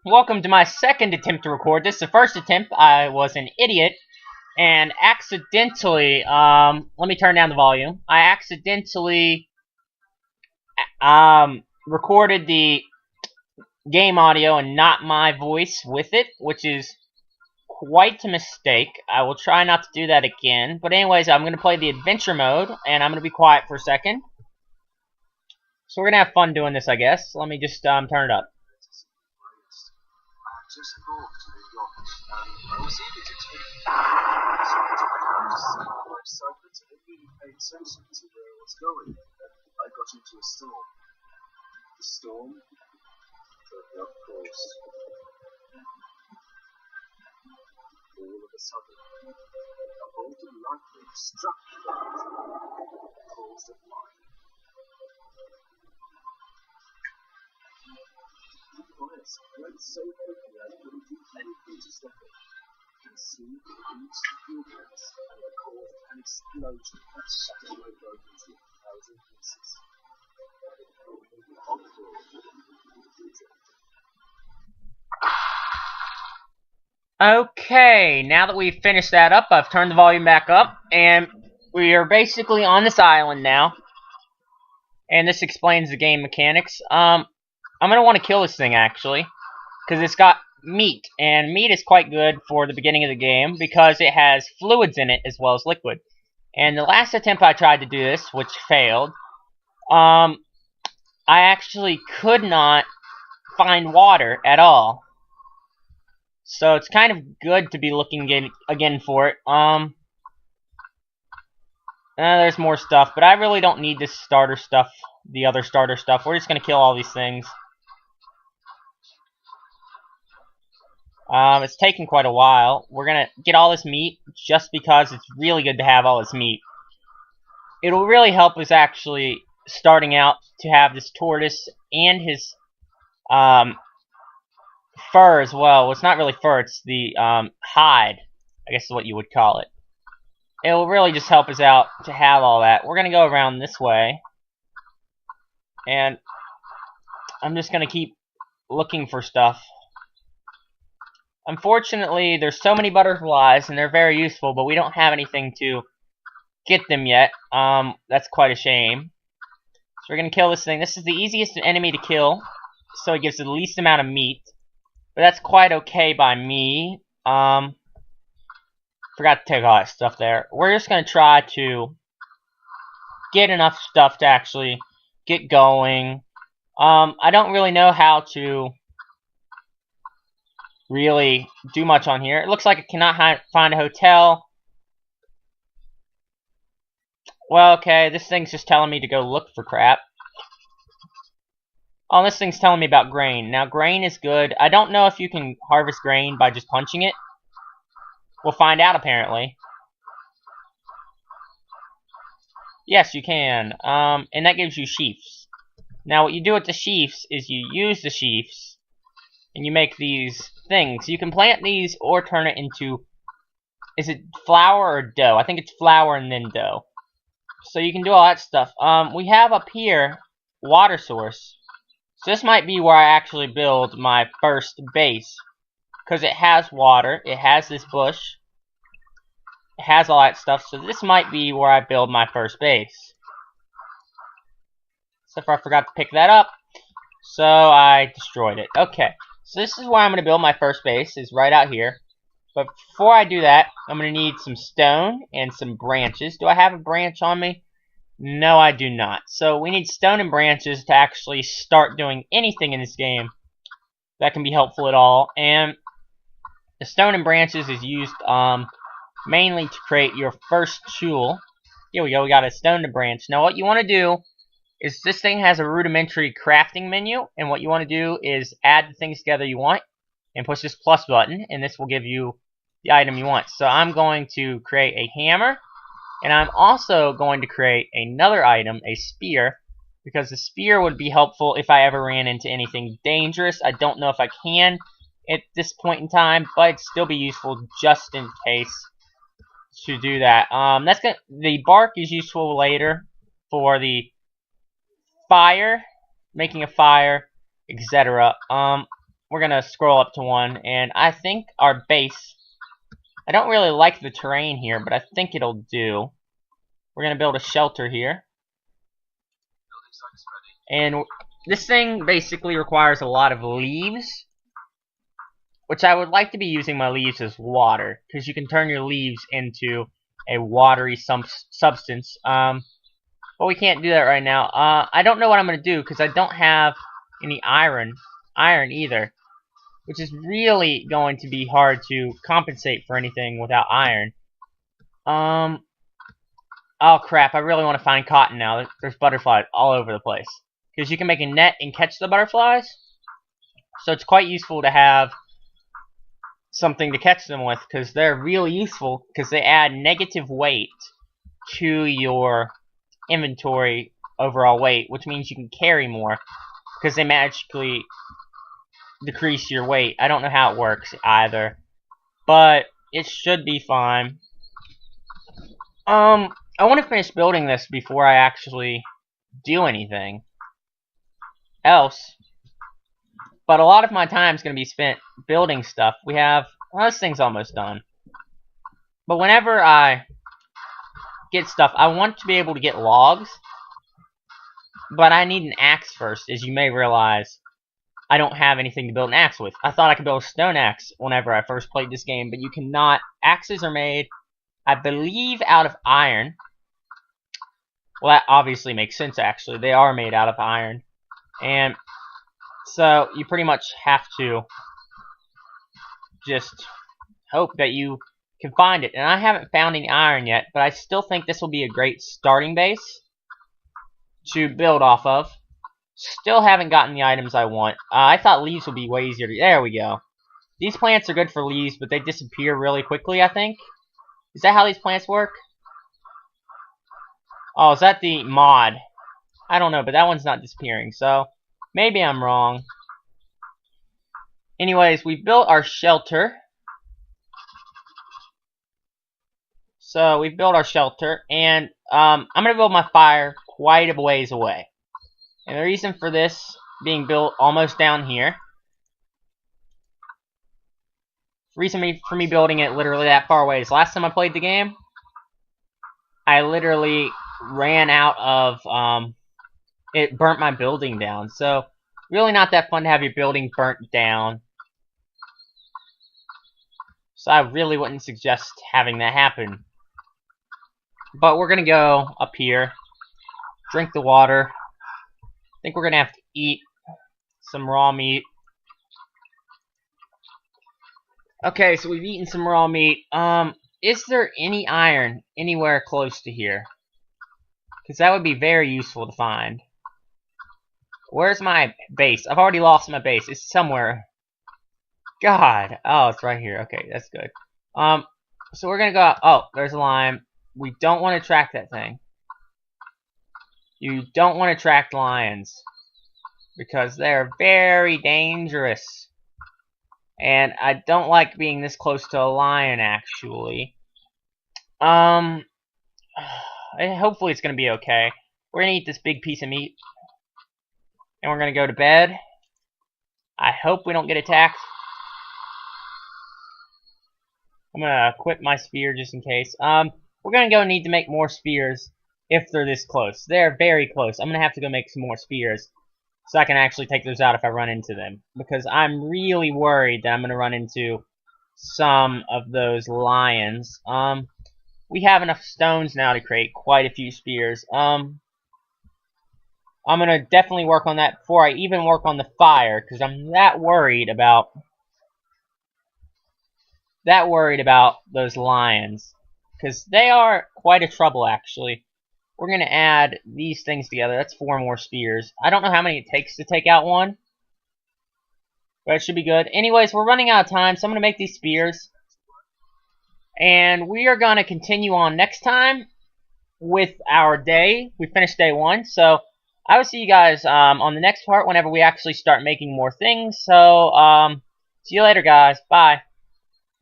Welcome to my second attempt to record this. The first attempt, I was an idiot and accidentally, let me turn down the volume. I accidentally, recorded the game audio and not my voice with it, which is quite a mistake. I will try not to do that again. But anyways, I'm going to play the adventure mode, and I'm going to be quiet for a second. So we're going to have fun doing this, I guess. Let me just, turn it up. Just bought the yacht. I was eager to take excitement and didn't really pay attention to where I was going. I got into a storm. The storm? Of course. All of a sudden, a bolt of lightning struck the boat and caused a fire. The fire spread so quickly I couldn't do anything to stop it. And soon it reached the fuel tanks and it caused an explosion that shattered my boat into 1,000 pieces. Okay, now that we've finished that up, I've turned the volume back up, and we are basically on this island now. And this explains the game mechanics. I'm gonna want to kill this thing, actually, because it's got meat, and meat is quite good for the beginning of the game, because it has fluids in it as well as liquid. And the last attempt I tried to do this, which failed, I actually could not find water at all. So it's kind of good to be looking again for it. There's more stuff, but I really don't need this starter stuff, the other starter stuff. We're just gonna kill all these things. It's taken quite a while. We're gonna get all this meat just because it's really good to have all this meat. It'll really help us actually starting out to have this tortoise and his fur as well. Well, it's not really fur, it's the hide, I guess is what you would call it. It will really just help us out to have all that. We're going to go around this way, and I'm just going to keep looking for stuff. Unfortunately, there's so many butterflies, and they're very useful, but we don't have anything to get them yet. That's quite a shame. So we're going to kill this thing. This is the easiest enemy to kill, so it gives the least amount of meat. But that's quite okay by me. Forgot to take all that stuff there. We're just going to try to get enough stuff to actually get going. I don't really know how to really do much on here. It looks like I cannot find a hotel. Well, okay, this thing's just telling me to go look for crap. Oh, this thing's telling me about grain. Now, grain is good. I don't know if you can harvest grain by just punching it. We'll find out, apparently. Yes, you can. And that gives you sheaves. Now, what you do with the sheaves is you use the sheaves, and you make these things. You can plant these or turn it into... Is it flour or dough? I think it's flour and then dough. So you can do all that stuff. We have up here water source. So this might be where I actually build my first base. Because it has water, it has this bush, it has all that stuff, so this might be where I build my first base. Except for I forgot to pick that up, so I destroyed it. Okay, so this is where I'm going to build my first base, is right out here. But before I do that, I'm going to need some stone and some branches. Do I have a branch on me? No, I do not. So we need stone and branches to actually start doing anything in this game that can be helpful at all. And the stone and branches is used mainly to create your first tool. Here we go, we got a stone and branch. Now what you want to do is this thing has a rudimentary crafting menu, and what you want to do is add the things together you want and push this plus button, and this will give you the item you want. So I'm going to create a hammer, and I'm also going to create another item, a spear, because the spear would be helpful if I ever ran into anything dangerous. I don't know if I can at this point in time, but it'd still be useful just in case to do that. The bark is useful later for the fire, making a fire, etc. we're gonna scroll up to 1, and I think our base, I don't really like the terrain here, but I think it'll do. We're gonna build a shelter here. And this thing basically requires a lot of leaves, which I would like to be using my leaves as water, because you can turn your leaves into a watery substance. But we can't do that right now. I don't know what I'm going to do, because I don't have any iron either, which is really going to be hard to compensate for anything without iron. Oh crap, I really want to find cotton now. There's butterflies all over the place. Because you can make a net and catch the butterflies. So it's quite useful to have something to catch them with, because they're really useful, because they add negative weight to your inventory overall weight, which means you can carry more, because they magically decrease your weight. I don't know how it works either, but it should be fine. I want to finish building this before I actually do anything else. But a lot of my time is going to be spent building stuff. Well, this thing's almost done. But whenever I get stuff, I want to be able to get logs. But I need an axe first, as you may realize. I don't have anything to build an axe with. I thought I could build a stone axe whenever I first played this game, but you cannot. Axes are made, I believe, out of iron. Well, that obviously makes sense, actually. They are made out of iron. And so you pretty much have to just hope that you can find it. And I haven't found any iron yet, but I still think this will be a great starting base to build off of. Still haven't gotten the items I want. I thought leaves would be way easier to... There we go. These plants are good for leaves, but they disappear really quickly, I think. Is that how these plants work? Oh, is that the mod? I don't know, but that one's not disappearing, so maybe I'm wrong. Anyways, we built our shelter. So we built our shelter, and I'm going to build my fire quite a ways away. And the reason for this being built almost down here, the reason for me building it literally that far away is last time I played the game, I literally ran out of, it burnt my building down. So, really not that fun to have your building burnt down. So I really wouldn't suggest having that happen. But we're going to go up here, drink the water. I think we're going to have to eat some raw meat. Okay, so we've eaten some raw meat. Is there any iron anywhere close to here? Because that would be very useful to find. Where's my base? I've already lost my base. It's somewhere. God. Oh, it's right here. Okay, that's good. So we're gonna go... Oh, there's a lime. We don't want to track that thing. You don't want to track lions, because they're very dangerous. And I don't like being this close to a lion, actually. Hopefully it's gonna be okay. We're gonna eat this big piece of meat, and we're gonna go to bed. I hope we don't get attacked. I'm gonna equip my spear just in case. We're gonna need to make more spears if they're this close. They're very close. I'm gonna have to go make some more spears so I can actually take those out if I run into them, because I'm really worried that I'm gonna run into some of those lions. We have enough stones now to create quite a few spears. I'm gonna definitely work on that before I even work on the fire, because I'm that worried about those lions, because they are quite a trouble, actually. We're going to add these things together. That's 4 more spears. I don't know how many it takes to take out one, but it should be good. Anyways, we're running out of time, so I'm going to make these spears. And we are going to continue on next time with our day. We finished day 1, so I will see you guys on the next part whenever we actually start making more things. So, see you later, guys. Bye.